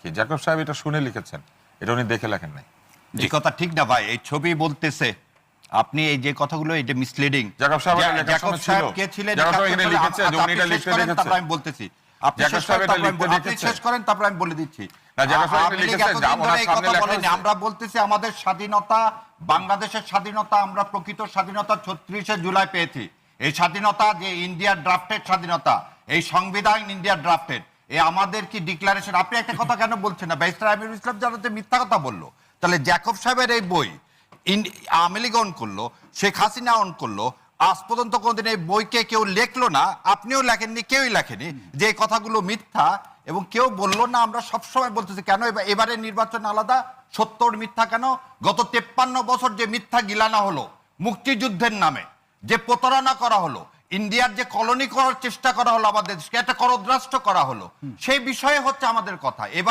কি জ্যাকব সাহেব এটা শুনে লিখেছেন, এটা উনি দেখে লেখেন নাই। এই কথা ঠিক না ভাই, এই ছবি বলতেছে আপনি এই যে কথাগুলো এটা মিসলিডিং। জ্যাকব সাহেব এটা লেখার জ্যাকব সময় সাহেব ছিল? কে ছিলেন? জ্যাকব সাহেব এখানে লিখেছে যে উনি এটা লিখতে দেখেছে। তারপর আমি বলতেছি, আপনি জ্যাকব শেষ সাহেব করেন, এটা তারপর লিখতে আপনি দেখেছে। শেষ করেন, তারপর আমি বলে দিচ্ছি। না, জ্যাকব সাহেব এটা আওয়ামী লীগ লিখেছে, এতদিন ওনার ধরে এই সামনে কথা লেখা বলেনি। আছে। আমরা বলতেছি আমাদের স্বাধীনতা, বাংলাদেশের স্বাধীনতা, আমরা প্রকৃত স্বাধীনতা 36শে জুলাই পেয়েছি। এই স্বাধীনতা যে ইন্ডিয়ার ড্রাফটেড স্বাধীনতা, এই সংবিধান ইন্ডিয়ার ড্রাফটেড, এই আমাদের কি ডিক্লারেশন? আপনি একটা কথা কেন বলছেন না? ব্যারিস্টার আমিরুল ইসলাম জানাতে মিথ্যা কথা বললো, তাহলে জ্যাকব সাহেবের এই বই আওয়ামী লীগ অন করলো, শেখ হাসিনা অন করলো, আজ পর্যন্ত কোনদিন এই বইকে কেউ লেখলো না, আপনিও লেখেননি, কেউই লেখেনি, যে এই কথাগুলো মিথ্যা, এবং কেউ বললো না। আমরা সবসময় বলতেছি কেন এবারে নির্বাচন আলাদা, সত্যর মিথ্যা কেন? গত 53 বছর যে মিথ্যা গিলানো হলো, মুক্তিযুদ্ধের নামে যে প্রতারণা করা হলো, ইন্ডিয়ার যে কলোনি করার চেষ্টা করা হলো, আমাদের দেশকে একটা করদ্রাষ্ট্র করা হলো, সেই বিষয়ে হচ্ছে আমাদের কথা। এবার